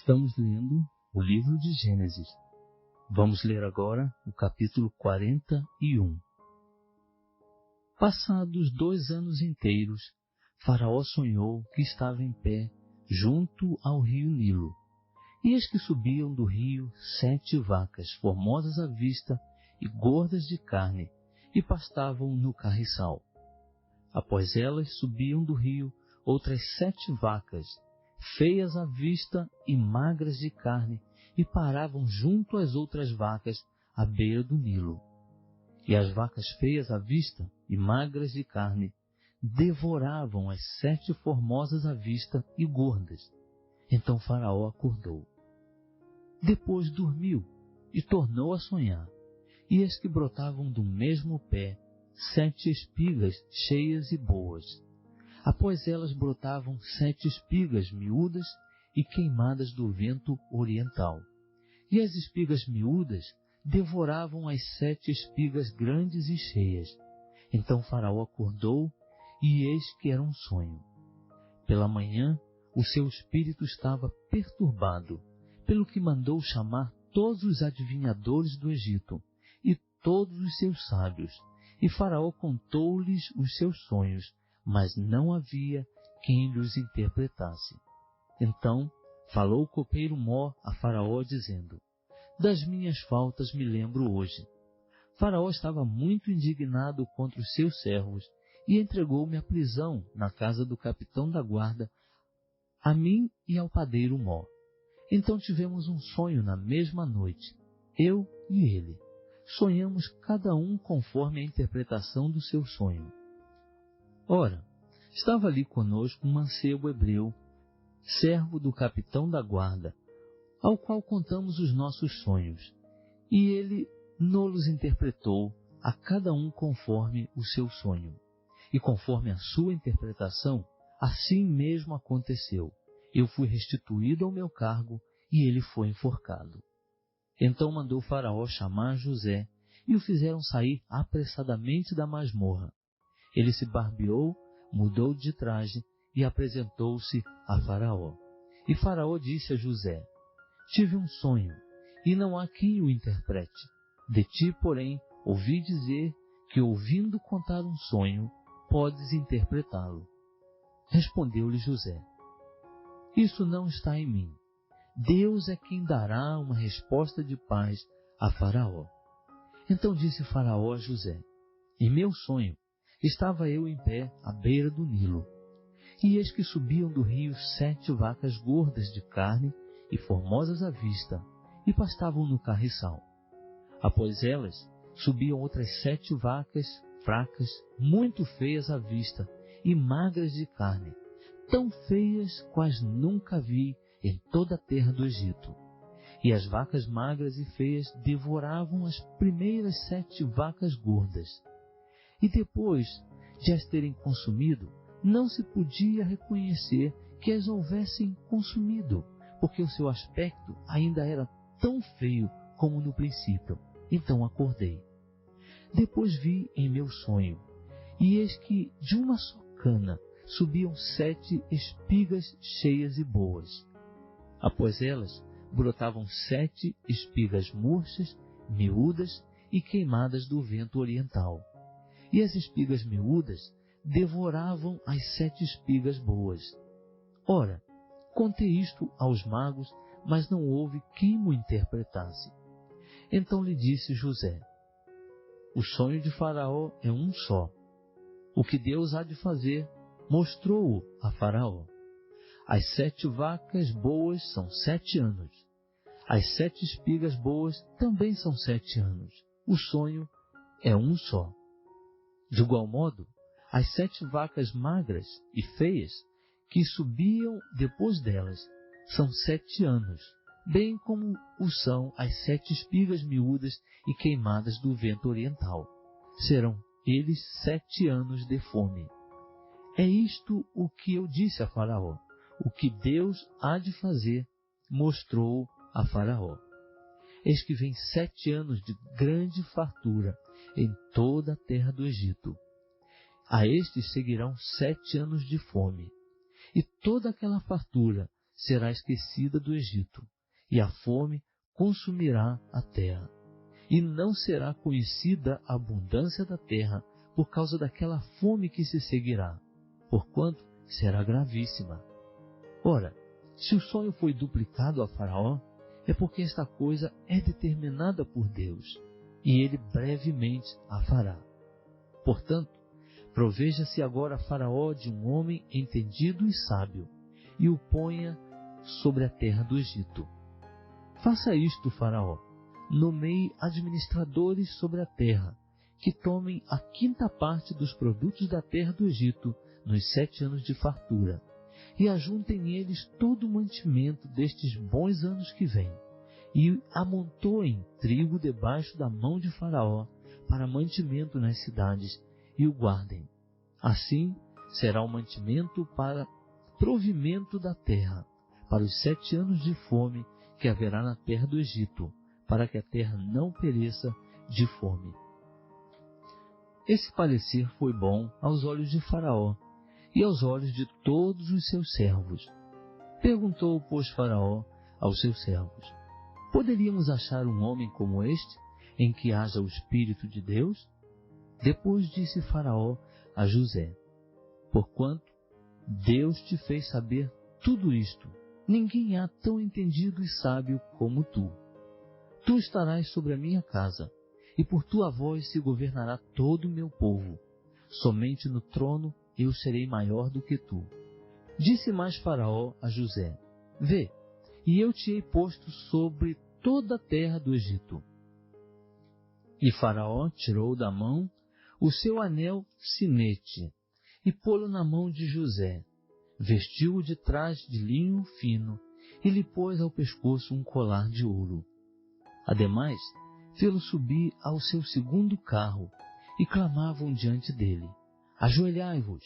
Estamos lendo o livro de Gênesis. Vamos ler agora o capítulo 41. Passados 2 anos inteiros, Faraó sonhou que estava em pé junto ao rio Nilo. E eis que subiam do rio 7 vacas, formosas à vista e gordas de carne, e pastavam no carriçal. Após elas subiam do rio outras 7 vacas, feias à vista e magras de carne, e paravam junto às outras vacas à beira do Nilo. E as vacas feias à vista e magras de carne devoravam as 7 formosas à vista e gordas. Então Faraó acordou. Depois dormiu e tornou a sonhar. E eis que brotavam do mesmo pé 7 espigas cheias e boas. Após elas brotavam 7 espigas miúdas e queimadas do vento oriental. E as espigas miúdas devoravam as 7 espigas grandes e cheias. Então Faraó acordou, e eis que era um sonho. Pela manhã, o seu espírito estava perturbado, pelo que mandou chamar todos os adivinhadores do Egito e todos os seus sábios. E Faraó contou-lhes os seus sonhos, mas não havia quem lhes interpretasse. Então falou o copeiro Mó a Faraó, dizendo: das minhas faltas me lembro hoje. Faraó estava muito indignado contra os seus servos e entregou-me à prisão na casa do capitão da guarda, a mim e ao padeiro Mó. Então tivemos um sonho na mesma noite, eu e ele. Sonhamos cada um conforme a interpretação do seu sonho. Ora, estava ali conosco um mancebo hebreu, servo do capitão da guarda, ao qual contamos os nossos sonhos, e ele nos interpretou a cada um conforme o seu sonho. E conforme a sua interpretação, assim mesmo aconteceu. Eu fui restituído ao meu cargo, e ele foi enforcado. Então mandou Faraó chamar José, e o fizeram sair apressadamente da masmorra. Ele se barbeou, mudou de traje, e apresentou-se a Faraó. E Faraó disse a José: tive um sonho, e não há quem o interprete. De ti, porém, ouvi dizer que, ouvindo contar um sonho, podes interpretá-lo. Respondeu-lhe José: isso não está em mim. Deus é quem dará uma resposta de paz a Faraó. Então disse Faraó a José: em meu sonho estava eu em pé à beira do Nilo, e eis que subiam do rio 7 vacas gordas de carne e formosas à vista, e pastavam no carriçal. Após elas subiam outras 7 vacas fracas, muito feias à vista e magras de carne, tão feias quais nunca vi em toda a terra do Egito. E as vacas magras e feias devoravam as primeiras 7 vacas gordas. E depois de as terem consumido, não se podia reconhecer que as houvessem consumido, porque o seu aspecto ainda era tão feio como no princípio. Então acordei. Depois vi em meu sonho, e eis que de uma só cana subiam 7 espigas cheias e boas. Após elas brotavam 7 espigas murchas, miúdas e queimadas do vento oriental. E as espigas miúdas devoravam as 7 espigas boas. Ora, contei isto aos magos, mas não houve quem o interpretasse. Então lhe disse José: o sonho de Faraó é um só. O que Deus há de fazer, mostrou-o a Faraó. As 7 vacas boas são 7 anos. As 7 espigas boas também são 7 anos. O sonho é um só. De igual modo, as 7 vacas magras e feias que subiam depois delas são 7 anos, bem como o são as 7 espigas miúdas e queimadas do vento oriental. Serão eles 7 anos de fome. É isto o que eu disse a Faraó. O que Deus há de fazer, mostrou a Faraó. Eis que vem 7 anos de grande fartura em toda a terra do Egito. A estes seguirão 7 anos de fome, e toda aquela fartura será esquecida do Egito, e a fome consumirá a terra. E não será conhecida a abundância da terra por causa daquela fome que se seguirá, porquanto será gravíssima. Ora, se o sonho foi duplicado a Faraó, é porque esta coisa é determinada por Deus, e ele brevemente a fará. Portanto, proveja-se agora Faraó de um homem entendido e sábio, e o ponha sobre a terra do Egito. Faça isto, Faraó: nomeie administradores sobre a terra, que tomem a 5ª parte dos produtos da terra do Egito nos 7 anos de fartura, e ajuntem eles todo o mantimento destes bons anos que vêm, e amontoem trigo debaixo da mão de Faraó para mantimento nas cidades, e o guardem. Assim será o mantimento para provimento da terra, para os 7 anos de fome que haverá na terra do Egito, para que a terra não pereça de fome. Esse parecer foi bom aos olhos de Faraó e aos olhos de todos os seus servos. Perguntou, pois, Faraó aos seus servos: poderíamos achar um homem como este, em que haja o Espírito de Deus? Depois disse Faraó a José: porquanto Deus te fez saber tudo isto, ninguém há tão entendido e sábio como tu. Tu estarás sobre a minha casa, e por tua voz se governará todo o meu povo. Somente no trono eu serei maior do que tu. Disse mais Faraó a José: vê, e eu te hei posto sobre toda a terra do Egito. E Faraó tirou da mão o seu anel sinete, e pô-lo na mão de José, vestiu-o de traje de linho fino, e lhe pôs ao pescoço um colar de ouro. Ademais, fê-lo subir ao seu 2º carro, e clamavam diante dele: ajoelhai-vos.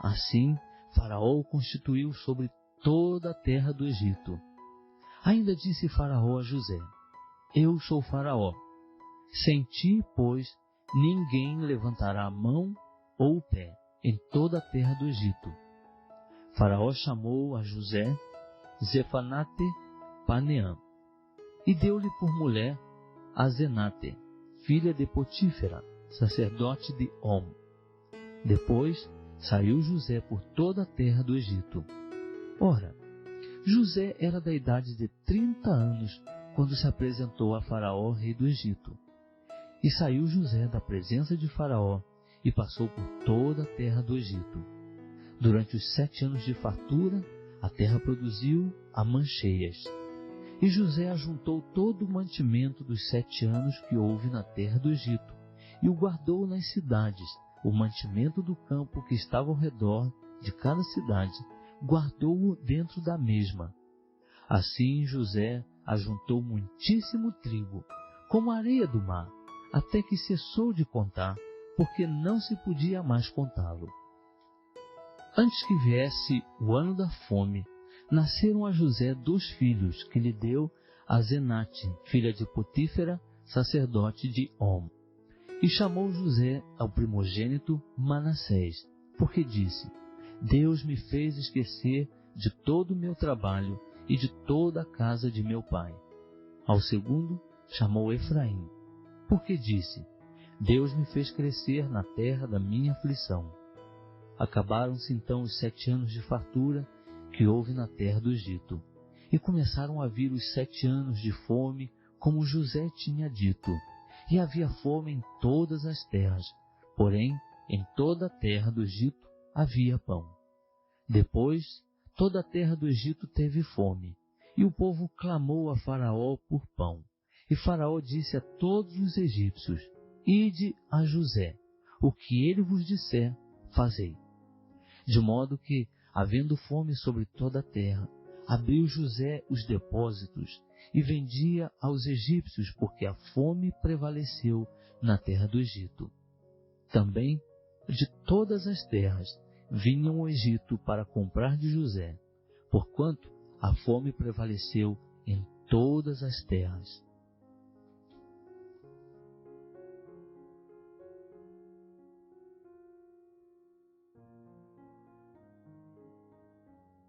Assim, Faraó o constituiu sobre toda a terra do Egito. Ainda disse Faraó a José: eu sou Faraó. Sem ti, pois, ninguém levantará a mão ou o pé em toda a terra do Egito. Faraó chamou a José Zefanate Paneã, e deu-lhe por mulher a Zenate, filha de Potífera, sacerdote de On. Depois saiu José por toda a terra do Egito. Ora, José era da idade de 30 anos quando se apresentou a Faraó, rei do Egito. E saiu José da presença de Faraó e passou por toda a terra do Egito. Durante os 7 anos de fartura, a terra produziu mancheias. E José ajuntou todo o mantimento dos 7 anos que houve na terra do Egito, e o guardou nas cidades. O mantimento do campo que estava ao redor de cada cidade, guardou-o dentro da mesma. Assim José ajuntou muitíssimo trigo, como a areia do mar, até que cessou de contar, porque não se podia mais contá-lo. Antes que viesse o ano da fome, nasceram a José 2 filhos, que lhe deu a Zenate, filha de Potífera, sacerdote de On. E chamou José ao primogênito Manassés, porque disse: Deus me fez esquecer de todo o meu trabalho e de toda a casa de meu pai. Ao segundo chamou Efraim, porque disse: Deus me fez crescer na terra da minha aflição. Acabaram-se então os 7 anos de fartura que houve na terra do Egito, e começaram a vir os 7 anos de fome, como José tinha dito, e havia fome em todas as terras, porém em toda a terra do Egito havia pão. Depois, toda a terra do Egito teve fome, e o povo clamou a Faraó por pão. E Faraó disse a todos os egípcios: Ide a José, o que ele vos disser, fazei. De modo que, havendo fome sobre toda a terra, abriu José os depósitos e vendia aos egípcios, porque a fome prevaleceu na terra do Egito. Também, de todas as terras, vinham ao Egito para comprar de José, porquanto a fome prevaleceu em todas as terras.